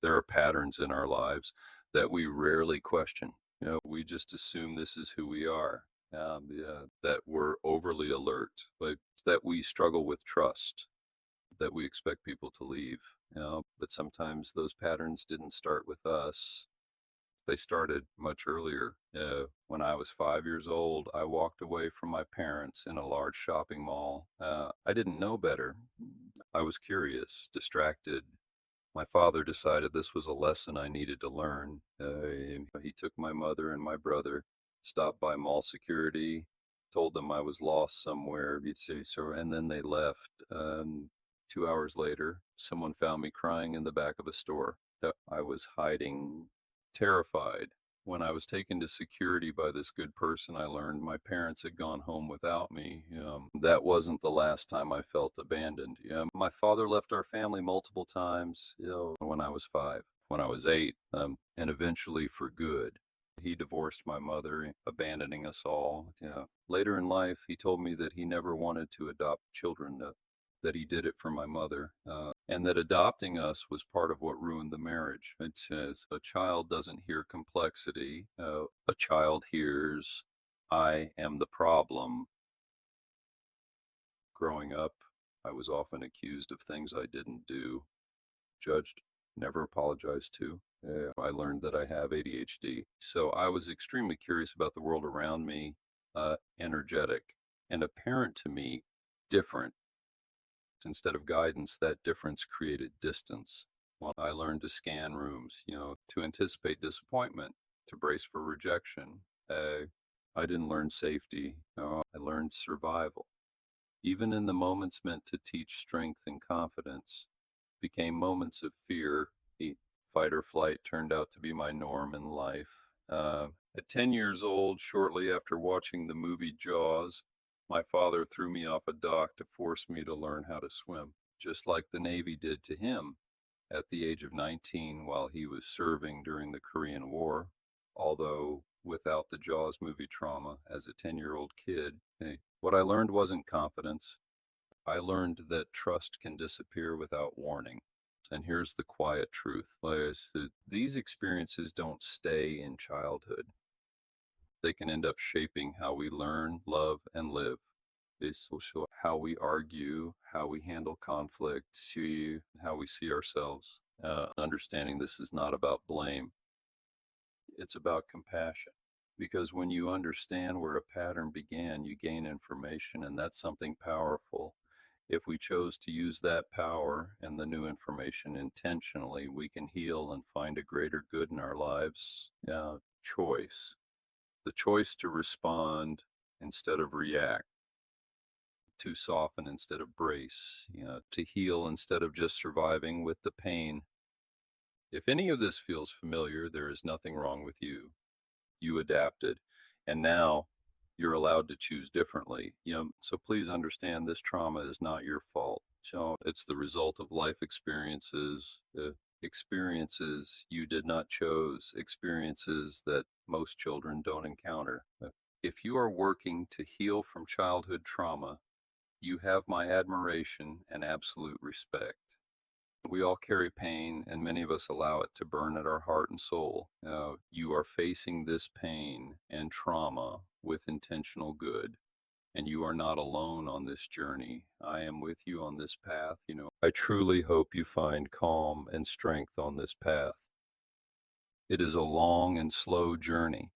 There are patterns in our lives that we rarely question. We just assume this is who we are. Yeah, that we're overly alert, like that we struggle with trust, that we expect people to leave. But sometimes those patterns didn't start with us. They started much earlier. When I was 5 years old, I walked away from my parents in a large shopping mall. I didn't know better. I was curious, distracted. My father decided this was a lesson I needed to learn. He took my mother and my brother, stopped by mall security, told them I was lost somewhere. You'd say, so, and then they left. 2 hours later, someone found me crying in the back of a store that I was hiding, terrified. When I was taken to security by this good person, I learned my parents had gone home without me. That wasn't the last time I felt abandoned. My father left our family multiple times, when I was 5, when I was 8, and eventually for good. He divorced my mother, abandoning us all. Yeah. Later in life, he told me that he never wanted to adopt children, that he did it for my mother, and that adopting us was part of what ruined the marriage. It says a child doesn't hear complexity, a child hears, I am the problem. Growing up, I was often accused of things I didn't do, judged, never apologized to. I learned that I have ADHD. So I was extremely curious about the world around me, energetic, and apparent to me, different. Instead of guidance, that difference created distance. Well, I learned to scan rooms, to anticipate disappointment, to brace for rejection. I didn't learn safety. I learned survival. Even in the moments meant to teach strength and confidence, became moments of fear. Fight or flight turned out to be my norm in life. At 10 years old, shortly after watching the movie Jaws, my father threw me off a dock to force me to learn how to swim, just like the Navy did to him at the age of 19 while he was serving during the Korean War. Although without the Jaws movie trauma as a 10-year-old kid, what I learned wasn't confidence. I learned that trust can disappear without warning. And here's the quiet truth. Like I said, these experiences don't stay in childhood. They can end up shaping how we learn, love, and live. They social how we argue, how we handle conflict, see how we see ourselves. Understanding this is not about blame, it's about compassion. Because when you understand where a pattern began, you gain information, and that's something powerful. If we chose to use that power and the new information intentionally, we can heal and find a greater good in our lives. Choice. The choice to respond instead of react, to soften instead of brace, to heal instead of just surviving with the pain. If any of this feels familiar, there is nothing wrong with you. You adapted, and now you're allowed to choose differently. So please understand this trauma is not your fault. So it's the result of life experiences, experiences you did not choose, experiences that most children don't encounter. If you are working to heal from childhood trauma, you have my admiration and absolute respect. We all carry pain, and many of us allow it to burn at our heart and soul. You are facing this pain and trauma with intentional good, and you are not alone on this journey. I am with you on this path. I truly hope you find calm and strength on this path. It is a long and slow journey.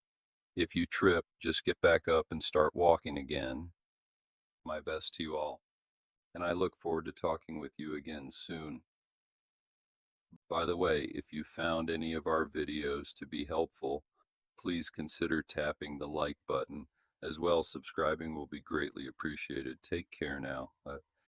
If you trip, just get back up and start walking again. My best to you all, and I look forward to talking with you again soon. By the way, if you found any of our videos to be helpful, please consider tapping the like button. As well, subscribing will be greatly appreciated. Take care now.